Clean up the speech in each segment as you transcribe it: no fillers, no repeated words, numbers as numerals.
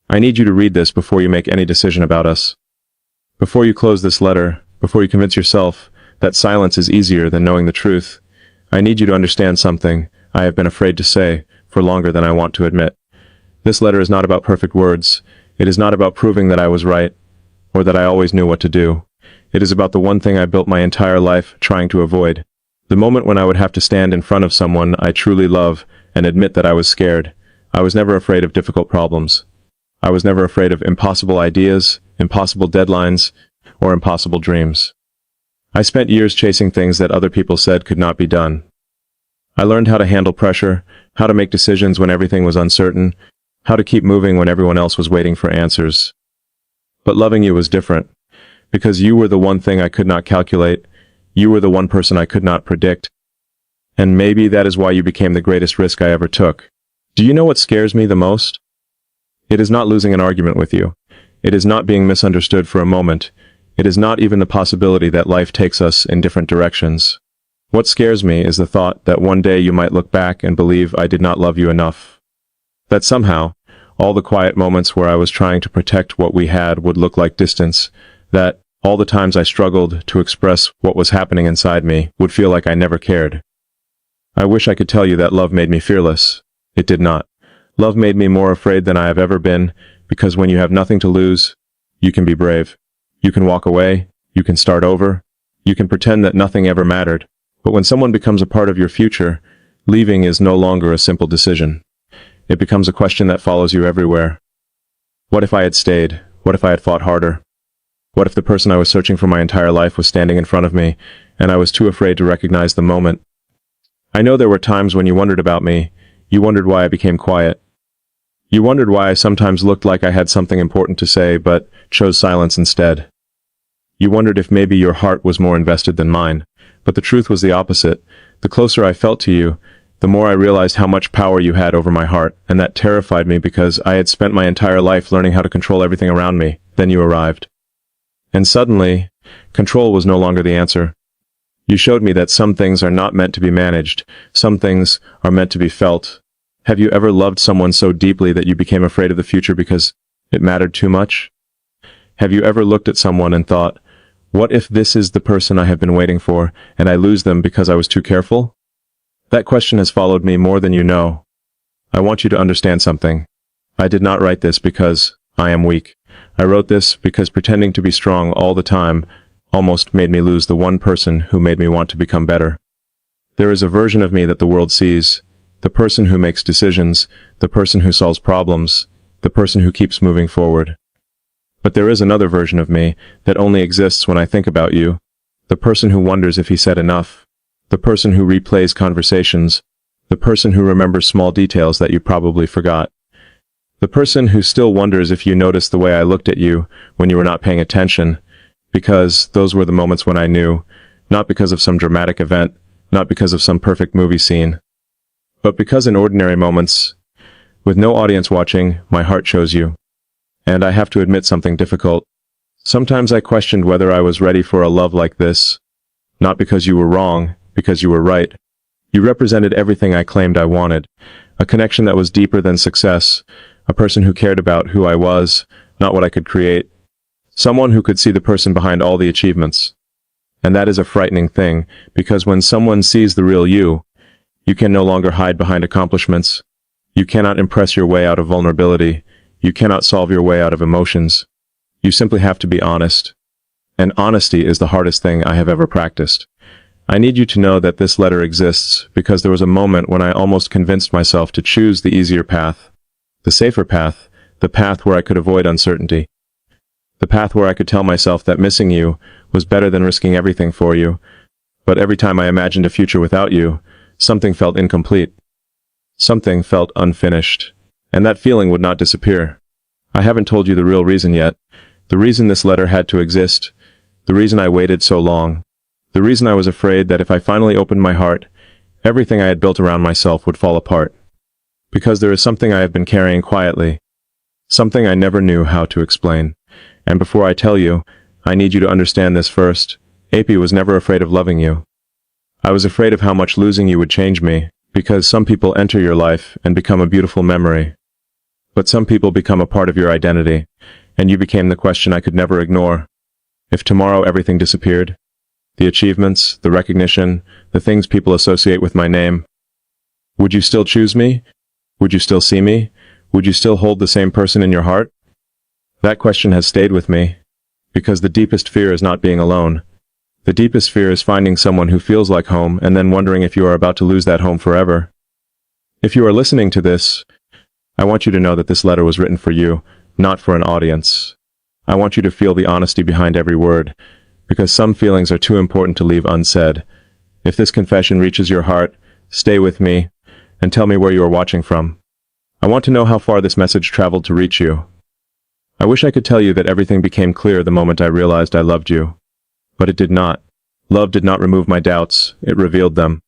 I need you to read this before you make any decision about us. Before you close this letter, before you convince yourself that silence is easier than knowing the truth, I need you to understand something I have been afraid to say for longer than I want to admit. This letter is not about perfect words. It is not about proving that I was right, or that I always knew what to do. It is about the one thing I built my entire life trying to avoid. The moment when I would have to stand in front of someone I truly love and admit that I was scared. I was never afraid of difficult problems. I was never afraid of impossible ideas, impossible deadlines, or impossible dreams. I spent years chasing things that other people said could not be done. I learned how to handle pressure, how to make decisions when everything was uncertain, how to keep moving when everyone else was waiting for answers. But loving you was different, because you were the one thing I could not calculate. You were the one person I could not predict. And maybe that is why you became the greatest risk I ever took. Do you know what scares me the most? It is not losing an argument with you. It is not being misunderstood for a moment. It is not even the possibility that life takes us in different directions. What scares me is the thought that one day you might look back and believe I did not love you enough. That somehow, all the quiet moments where I was trying to protect what we had would look like distance. That all the times I struggled to express what was happening inside me would feel like I never cared. I wish I could tell you that love made me fearless. It did not. Love made me more afraid than I have ever been, because when you have nothing to lose, you can be brave. You can walk away, you can start over, you can pretend that nothing ever mattered. But when someone becomes a part of your future, leaving is no longer a simple decision. It becomes a question that follows you everywhere. What if I had stayed? What if I had fought harder? What if the person I was searching for my entire life was standing in front of me, and I was too afraid to recognize the moment? I know there were times when you wondered about me. You wondered why I became quiet. You wondered why I sometimes looked like I had something important to say, but chose silence instead. You wondered if maybe your heart was more invested than mine. But the truth was the opposite. The closer I felt to you, the more I realized how much power you had over my heart, and that terrified me because I had spent my entire life learning how to control everything around me. Then you arrived. And suddenly, control was no longer the answer. You showed me that some things are not meant to be managed. Some things are meant to be felt. Have you ever loved someone so deeply that you became afraid of the future because it mattered too much? Have you ever looked at someone and thought, what if this is the person I have been waiting for, and I lose them because I was too careful? That question has followed me more than you know. I want you to understand something. I did not write this because I am weak. I wrote this because pretending to be strong all the time almost made me lose the one person who made me want to become better. There is a version of me that the world sees, the person who makes decisions, the person who solves problems, the person who keeps moving forward. But there is another version of me that only exists when I think about you, the person who wonders if he said enough, the person who replays conversations, the person who remembers small details that you probably forgot, the person who still wonders if you noticed the way I looked at you when you were not paying attention, because those were the moments when I knew, not because of some dramatic event, not because of some perfect movie scene, but because in ordinary moments, with no audience watching, my heart chose you. And I have to admit something difficult. Sometimes I questioned whether I was ready for a love like this. Not because you were wrong, because you were right. You represented everything I claimed I wanted. A connection that was deeper than success. A person who cared about who I was, not what I could create. Someone who could see the person behind all the achievements. And that is a frightening thing, because when someone sees the real you can no longer hide behind accomplishments. You cannot impress your way out of vulnerability. You cannot solve your way out of emotions. You simply have to be honest. And honesty is the hardest thing I have ever practiced. I need you to know that this letter exists because there was a moment when I almost convinced myself to choose the easier path, the safer path, the path where I could avoid uncertainty, the path where I could tell myself that missing you was better than risking everything for you. But every time I imagined a future without you, something felt incomplete. Something felt unfinished. And that feeling would not disappear. I haven't told you the real reason yet. The reason this letter had to exist. The reason I waited so long. The reason I was afraid that if I finally opened my heart, everything I had built around myself would fall apart. Because there is something I have been carrying quietly. Something I never knew how to explain. And before I tell you, I need you to understand this first. AP was never afraid of loving you. I was afraid of how much losing you would change me, because some people enter your life and become a beautiful memory. But some people become a part of your identity, and you became the question I could never ignore. If tomorrow everything disappeared, the achievements, the recognition, the things people associate with my name, would you still choose me? Would you still see me? Would you still hold the same person in your heart? That question has stayed with me, because the deepest fear is not being alone. The deepest fear is finding someone who feels like home and then wondering if you are about to lose that home forever. If you are listening to this, I want you to know that this letter was written for you, not for an audience. I want you to feel the honesty behind every word, because some feelings are too important to leave unsaid. If this confession reaches your heart, stay with me, and tell me where you are watching from. I want to know how far this message traveled to reach you. I wish I could tell you that everything became clear the moment I realized I loved you. But it did not. Love did not remove my doubts, it revealed them.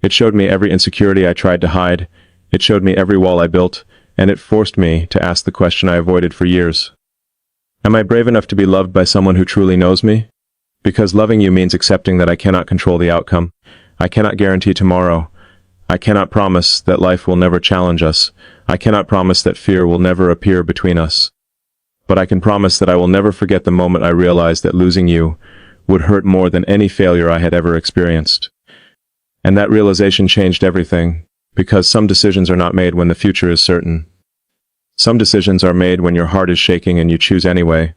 It showed me every insecurity I tried to hide, it showed me every wall I built, and it forced me to ask the question I avoided for years. Am I brave enough to be loved by someone who truly knows me? Because loving you means accepting that I cannot control the outcome. I cannot guarantee tomorrow. I cannot promise that life will never challenge us. I cannot promise that fear will never appear between us. But I can promise that I will never forget the moment I realized that losing you would hurt more than any failure I had ever experienced. And that realization changed everything, because some decisions are not made when the future is certain. Some decisions are made when your heart is shaking and you choose anyway.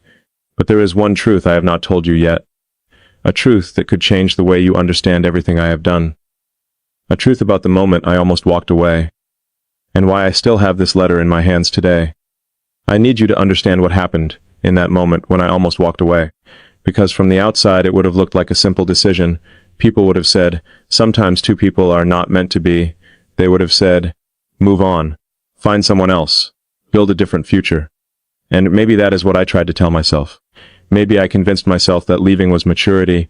But there is one truth I have not told you yet. A truth that could change the way you understand everything I have done. A truth about the moment I almost walked away. And why I still have this letter in my hands today. I need you to understand what happened in that moment when I almost walked away. Because from the outside it would have looked like a simple decision. People would have said, sometimes two people are not meant to be. They would have said, move on, find someone else, build a different future. And maybe that is what I tried to tell myself. Maybe I convinced myself that leaving was maturity.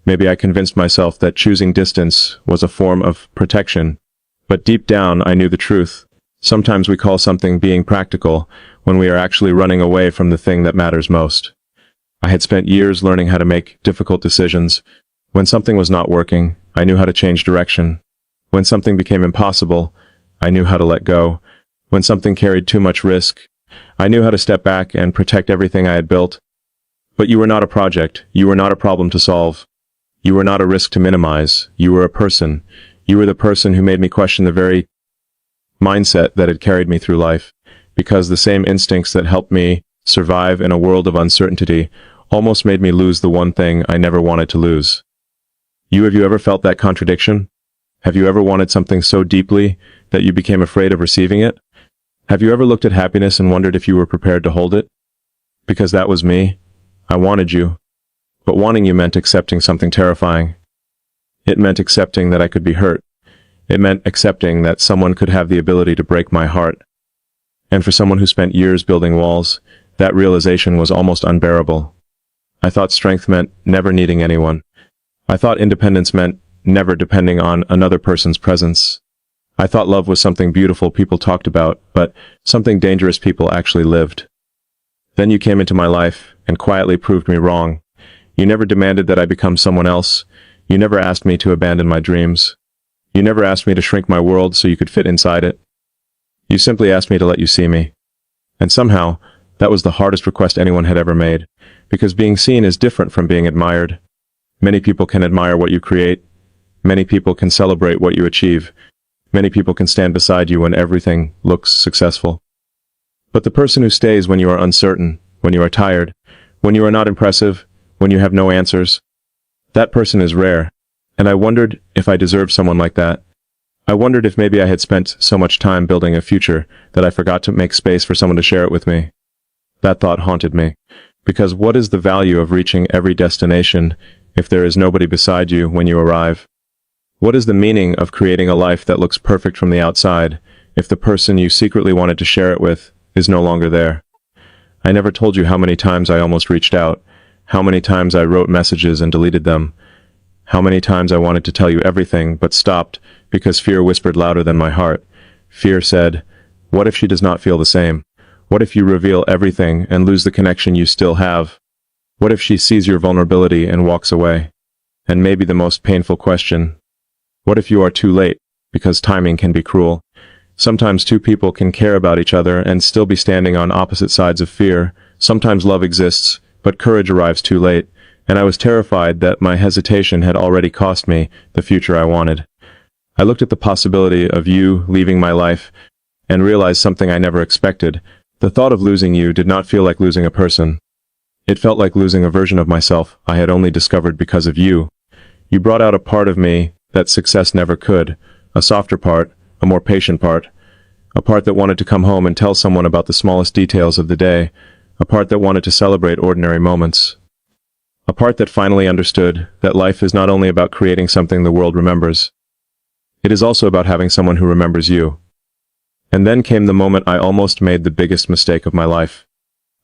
Maybe I convinced myself that choosing distance was a form of protection. But deep down I knew the truth. Sometimes we call something being practical when we are actually running away from the thing that matters most. I had spent years learning how to make difficult decisions. When something was not working, I knew how to change direction. When something became impossible, I knew how to let go. When something carried too much risk, I knew how to step back and protect everything I had built. But you were not a project. You were not a problem to solve. You were not a risk to minimize. You were a person. You were the person who made me question the very mindset that had carried me through life. Because the same instincts that helped me survive in a world of uncertainty almost made me lose the one thing I never wanted to lose. Have you ever felt that contradiction? Have you ever wanted something so deeply that you became afraid of receiving it? Have you ever looked at happiness and wondered if you were prepared to hold it? Because that was me. I wanted you. But wanting you meant accepting something terrifying. It meant accepting that I could be hurt. It meant accepting that someone could have the ability to break my heart. And for someone who spent years building walls, that realization was almost unbearable. I thought strength meant never needing anyone. I thought independence meant never depending on another person's presence. I thought love was something beautiful people talked about, but something dangerous people actually lived. Then you came into my life and quietly proved me wrong. You never demanded that I become someone else. You never asked me to abandon my dreams. You never asked me to shrink my world so you could fit inside it. You simply asked me to let you see me. And somehow, that was the hardest request anyone had ever made, because being seen is different from being admired. Many people can admire what you create. Many people can celebrate what you achieve. Many people can stand beside you when everything looks successful. But the person who stays when you are uncertain, when you are tired, when you are not impressive, when you have no answers, that person is rare. And I wondered if I deserved someone like that. I wondered if maybe I had spent so much time building a future that I forgot to make space for someone to share it with me. That thought haunted me. Because what is the value of reaching every destination if there is nobody beside you when you arrive? What is the meaning of creating a life that looks perfect from the outside if the person you secretly wanted to share it with is no longer there? I never told you how many times I almost reached out, how many times I wrote messages and deleted them, how many times I wanted to tell you everything but stopped because fear whispered louder than my heart. Fear said, what if she does not feel the same? What if you reveal everything and lose the connection you still have? What if she sees your vulnerability and walks away? And maybe the most painful question, what if you are too late? Because timing can be cruel. Sometimes two people can care about each other and still be standing on opposite sides of fear. Sometimes love exists, but courage arrives too late, and I was terrified that my hesitation had already cost me the future I wanted. I looked at the possibility of you leaving my life and realized something I never expected. The thought of losing you did not feel like losing a person. It felt like losing a version of myself I had only discovered because of you. You brought out a part of me that success never could, a softer part, a more patient part, a part that wanted to come home and tell someone about the smallest details of the day, a part that wanted to celebrate ordinary moments, a part that finally understood that life is not only about creating something the world remembers, it is also about having someone who remembers you. And then came the moment I almost made the biggest mistake of my life.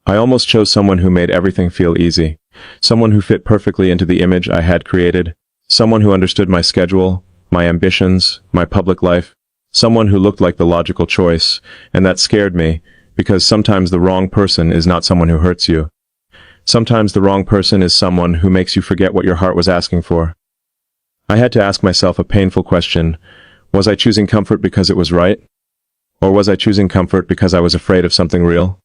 I almost chose someone who made everything feel easy, someone who fit perfectly into the image I had created, someone who understood my schedule, my ambitions, my public life, someone who looked like the logical choice, and that scared me, because sometimes the wrong person is not someone who hurts you. Sometimes the wrong person is someone who makes you forget what your heart was asking for. I had to ask myself a painful question. Was I choosing comfort because it was right? Or was I choosing comfort because I was afraid of something real?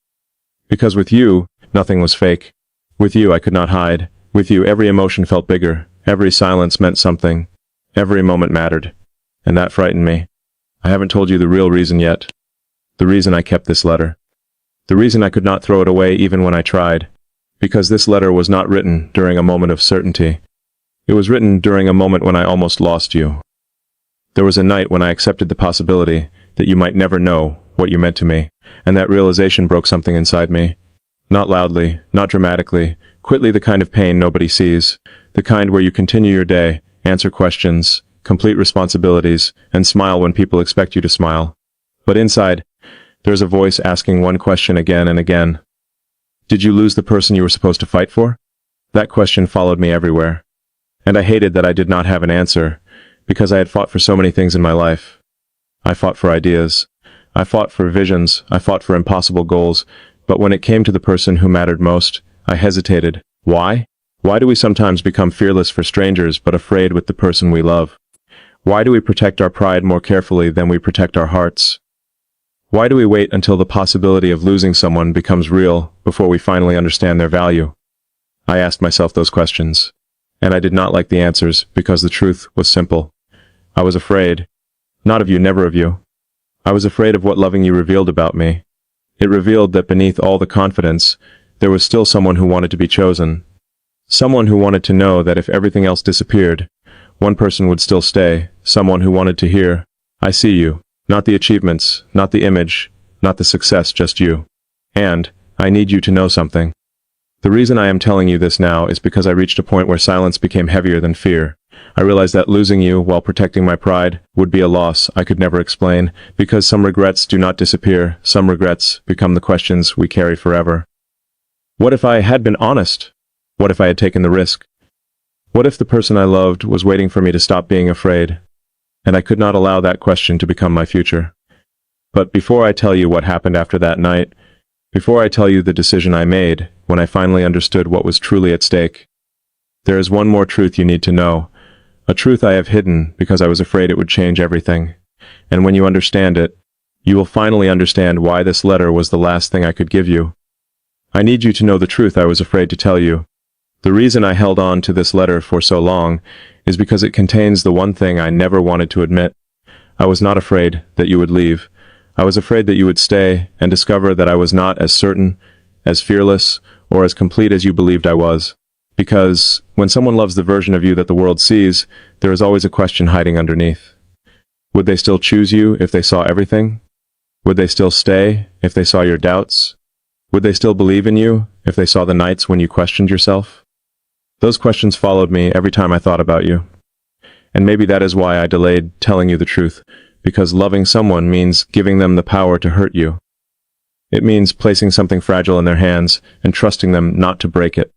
Because with you, nothing was fake. With you, I could not hide. With you, every emotion felt bigger. Every silence meant something. Every moment mattered. And that frightened me. I haven't told you the real reason yet. The reason I kept this letter. The reason I could not throw it away even when I tried. Because this letter was not written during a moment of certainty. It was written during a moment when I almost lost you. There was a night when I accepted the possibility that you might never know what you meant to me, and that realization broke something inside me. Not loudly, not dramatically, quietly, the kind of pain nobody sees, the kind where you continue your day, answer questions, complete responsibilities, and smile when people expect you to smile. But inside, there's a voice asking one question again and again. Did you lose the person you were supposed to fight for? That question followed me everywhere. And I hated that I did not have an answer, because I had fought for so many things in my life. I fought for ideas. I fought for visions. I fought for impossible goals. But when it came to the person who mattered most, I hesitated. Why? Why do we sometimes become fearless for strangers but afraid with the person we love? Why do we protect our pride more carefully than we protect our hearts? Why do we wait until the possibility of losing someone becomes real before we finally understand their value? I asked myself those questions, and I did not like the answers because the truth was simple. I was afraid. Not of you, never of you. I was afraid of what loving you revealed about me. It revealed that beneath all the confidence, there was still someone who wanted to be chosen. Someone who wanted to know that if everything else disappeared, one person would still stay. Someone who wanted to hear, I see you. Not the achievements, not the image, not the success, just you. And I need you to know something. The reason I am telling you this now is because I reached a point where silence became heavier than fear. I realized that losing you while protecting my pride would be a loss I could never explain, because some regrets do not disappear, some regrets become the questions we carry forever. What if I had been honest? What if I had taken the risk? What if the person I loved was waiting for me to stop being afraid, and I could not allow that question to become my future? But before I tell you what happened after that night, before I tell you the decision I made when I finally understood what was truly at stake, there is one more truth you need to know. A truth I have hidden because I was afraid it would change everything. And when you understand it, you will finally understand why this letter was the last thing I could give you. I need you to know the truth I was afraid to tell you. The reason I held on to this letter for so long is because it contains the one thing I never wanted to admit. I was not afraid that you would leave. I was afraid that you would stay and discover that I was not as certain, as fearless, or as complete as you believed I was. Because when someone loves the version of you that the world sees, there is always a question hiding underneath. Would they still choose you if they saw everything? Would they still stay if they saw your doubts? Would they still believe in you if they saw the nights when you questioned yourself? Those questions followed me every time I thought about you. And maybe that is why I delayed telling you the truth, because loving someone means giving them the power to hurt you. It means placing something fragile in their hands and trusting them not to break it.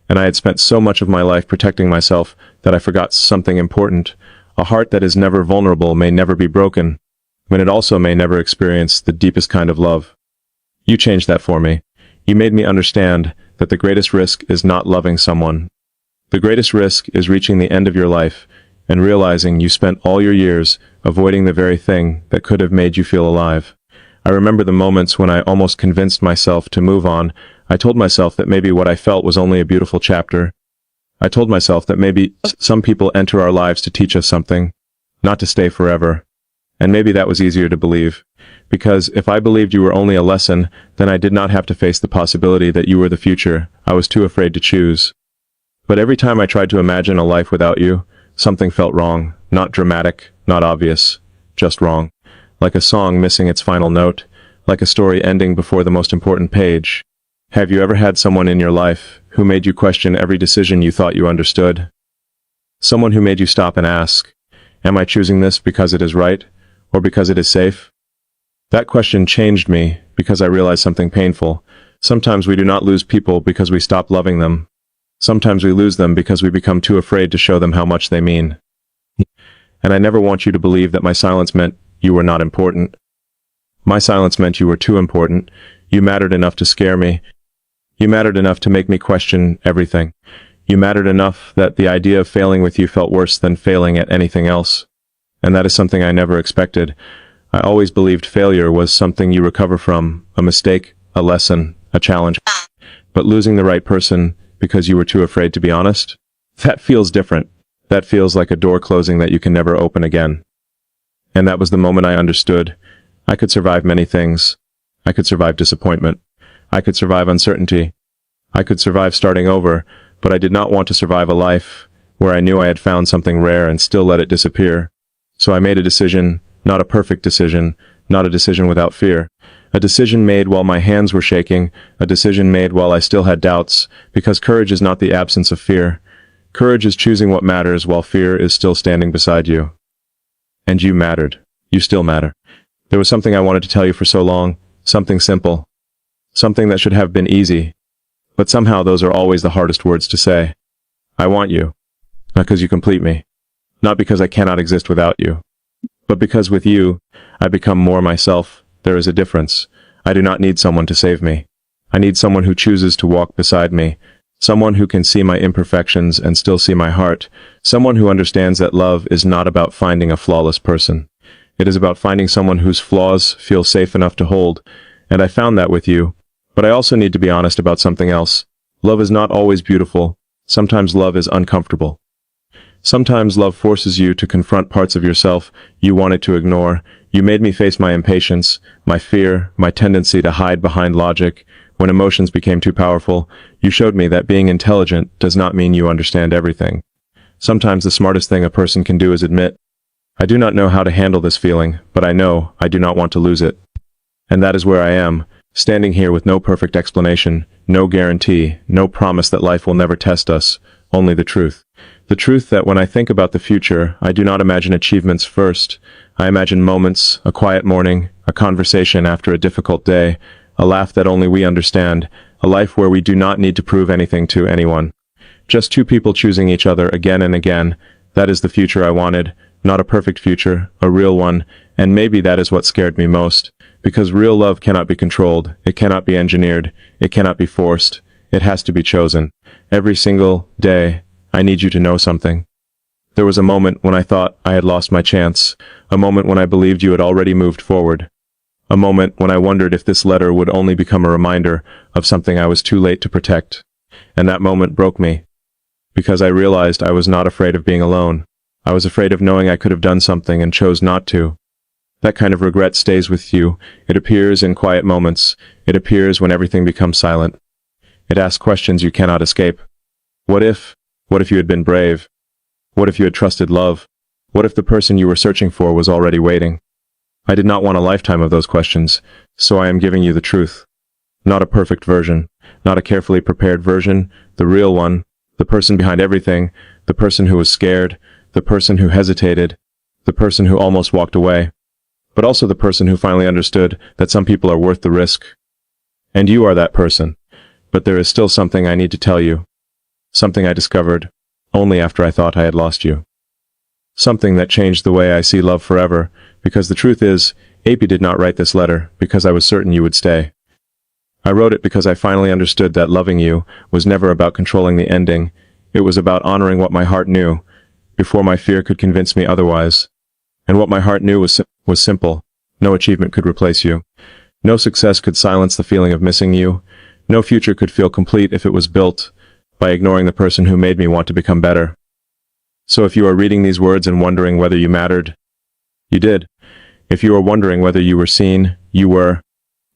And I had spent so much of my life protecting myself that I forgot something important. A heart that is never vulnerable may never be broken, when it also may never experience the deepest kind of love. You changed that for me. You made me understand that the greatest risk is not loving someone. The greatest risk is reaching the end of your life and realizing you spent all your years avoiding the very thing that could have made you feel alive. I remember the moments when I almost convinced myself to move on. I told myself that maybe what I felt was only a beautiful chapter. I told myself that maybe some people enter our lives to teach us something, not to stay forever. And maybe that was easier to believe. Because if I believed you were only a lesson, then I did not have to face the possibility that you were the future. I was too afraid to choose. But every time I tried to imagine a life without you, something felt wrong. Not dramatic, not obvious, just wrong. Like a song missing its final note, like a story ending before the most important page. Have you ever had someone in your life who made you question every decision you thought you understood? Someone who made you stop and ask, am I choosing this because it is right, or because it is safe? That question changed me because I realized something painful. Sometimes we do not lose people because we stop loving them. Sometimes we lose them because we become too afraid to show them how much they mean. And I never want you to believe that my silence meant you were not important. My silence meant you were too important. You mattered enough to scare me. You mattered enough to make me question everything. You mattered enough that the idea of failing with you felt worse than failing at anything else. And that is something I never expected. I always believed failure was something you recover from, a mistake, a lesson, a challenge. But losing the right person because you were too afraid to be honest? That feels different. That feels like a door closing that you can never open again. And that was the moment I understood. I could survive many things. I could survive disappointment. I could survive uncertainty. I could survive starting over, but I did not want to survive a life where I knew I had found something rare and still let it disappear. So I made a decision, not a perfect decision, not a decision without fear. A decision made while my hands were shaking, a decision made while I still had doubts, because courage is not the absence of fear. Courage is choosing what matters while fear is still standing beside you. And you mattered. You still matter. There was something I wanted to tell you for so long, something simple. Something that should have been easy. But somehow those are always the hardest words to say. I want you. Not because you complete me. Not because I cannot exist without you. But because with you, I become more myself. There is a difference. I do not need someone to save me. I need someone who chooses to walk beside me. Someone who can see my imperfections and still see my heart. Someone who understands that love is not about finding a flawless person. It is about finding someone whose flaws feel safe enough to hold. And I found that with you. But I also need to be honest about something else. Love is not always beautiful. Sometimes love is uncomfortable. Sometimes love forces you to confront parts of yourself you wanted to ignore. You made me face my impatience, my fear, my tendency to hide behind logic. When emotions became too powerful, you showed me that being intelligent does not mean you understand everything. Sometimes the smartest thing a person can do is admit, I do not know how to handle this feeling, but I know I do not want to lose it. And that is where I am. Standing here with no perfect explanation, no guarantee, no promise that life will never test us, only the truth. The truth that when I think about the future, I do not imagine achievements first. I imagine moments, a quiet morning, a conversation after a difficult day, a laugh that only we understand, a life where we do not need to prove anything to anyone. Just two people choosing each other again and again. That is the future I wanted. Not a perfect future, a real one, and maybe that is what scared me most. Because real love cannot be controlled, it cannot be engineered, it cannot be forced, it has to be chosen. Every single day, I need you to know something. There was a moment when I thought I had lost my chance, a moment when I believed you had already moved forward, a moment when I wondered if this letter would only become a reminder of something I was too late to protect. And that moment broke me, because I realized I was not afraid of being alone. I was afraid of knowing I could have done something and chose not to. That kind of regret stays with you. It appears in quiet moments. It appears when everything becomes silent. It asks questions you cannot escape. What if? What if you had been brave? What if you had trusted love? What if the person you were searching for was already waiting? I did not want a lifetime of those questions, so I am giving you the truth. Not a perfect version, not a carefully prepared version, the real one, the person behind everything, the person who was scared, the person who hesitated, the person who almost walked away. But also the person who finally understood that some people are worth the risk. And you are that person. But there is still something I need to tell you. Something I discovered only after I thought I had lost you. Something that changed the way I see love forever, because the truth is, AP did not write this letter because I was certain you would stay. I wrote it because I finally understood that loving you was never about controlling the ending. It was about honoring what my heart knew. before my fear could convince me otherwise. And what my heart knew was simple. No achievement could replace you. No success could silence the feeling of missing you. No future could feel complete if it was built by ignoring the person who made me want to become better. So if you are reading these words and wondering whether you mattered, you did. If you are wondering whether you were seen, you were.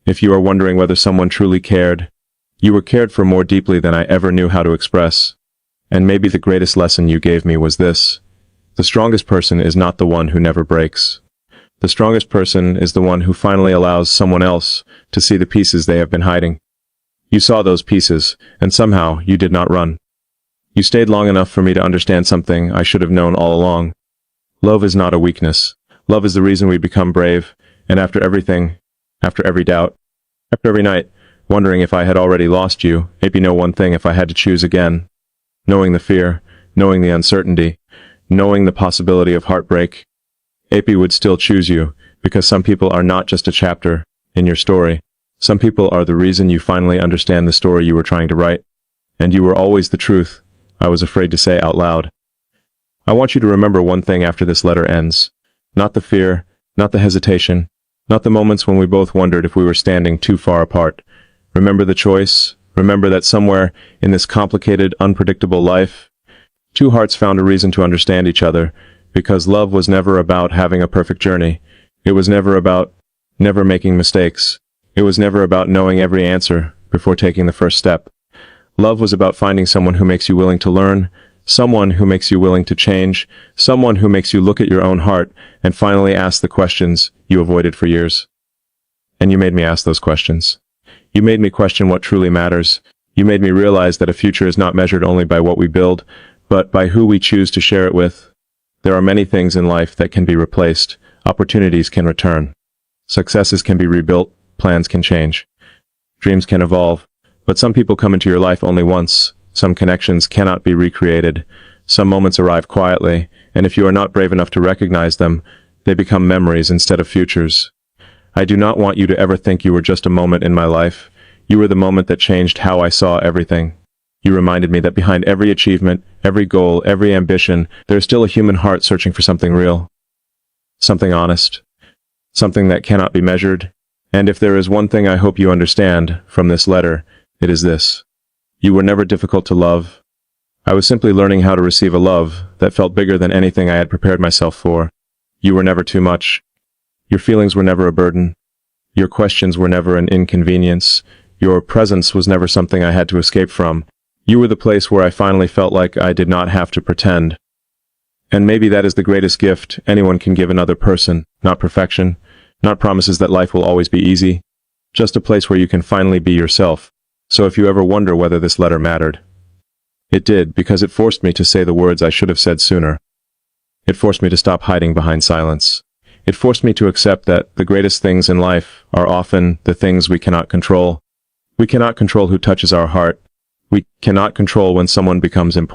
If you are wondering whether someone truly cared, you were cared for more deeply than I ever knew how to express. And maybe the greatest lesson you gave me was this. The strongest person is not the one who never breaks. The strongest person is the one who finally allows someone else to see the pieces they have been hiding. You saw those pieces, and somehow you did not run. You stayed long enough for me to understand something I should have known all along. Love is not a weakness. Love is the reason we become brave, and after everything, after every doubt, after every night, wondering if I had already lost you, maybe know one thing if I had to choose again. Knowing the fear, knowing the uncertainty, knowing the possibility of heartbreak, AP would still choose you, because some people are not just a chapter in your story. Some people are the reason you finally understand the story you were trying to write. And you were always the truth I was afraid to say out loud. I want you to remember one thing after this letter ends. Not the fear, not the hesitation, not the moments when we both wondered if we were standing too far apart. Remember the choice. Remember that somewhere in this complicated, unpredictable life, two hearts found a reason to understand each other, because love was never about having a perfect journey. It was never about never making mistakes. It was never about knowing every answer before taking the first step. Love was about finding someone who makes you willing to learn, someone who makes you willing to change, someone who makes you look at your own heart and finally ask the questions you avoided for years. And you made me ask those questions. You made me question what truly matters. You made me realize that a future is not measured only by what we build, but by who we choose to share it with. There are many things in life that can be replaced. Opportunities can return. Successes can be rebuilt. Plans can change. Dreams can evolve. But some people come into your life only once. Some connections cannot be recreated. Some moments arrive quietly, and if you are not brave enough to recognize them, they become memories instead of futures. I do not want you to ever think you were just a moment in my life. You were the moment that changed how I saw everything. You reminded me that behind every achievement, every goal, every ambition, there is still a human heart searching for something real. Something honest. Something that cannot be measured. And if there is one thing I hope you understand from this letter, it is this. You were never difficult to love. I was simply learning how to receive a love that felt bigger than anything I had prepared myself for. You were never too much. Your feelings were never a burden. Your questions were never an inconvenience. Your presence was never something I had to escape from. You were the place where I finally felt like I did not have to pretend. And maybe that is the greatest gift anyone can give another person, not perfection, not promises that life will always be easy, just a place where you can finally be yourself. So if you ever wonder whether this letter mattered, it did, because it forced me to say the words I should have said sooner. It forced me to stop hiding behind silence. It forced me to accept that the greatest things in life are often the things we cannot control. We cannot control who touches our heart. We cannot control when someone becomes important.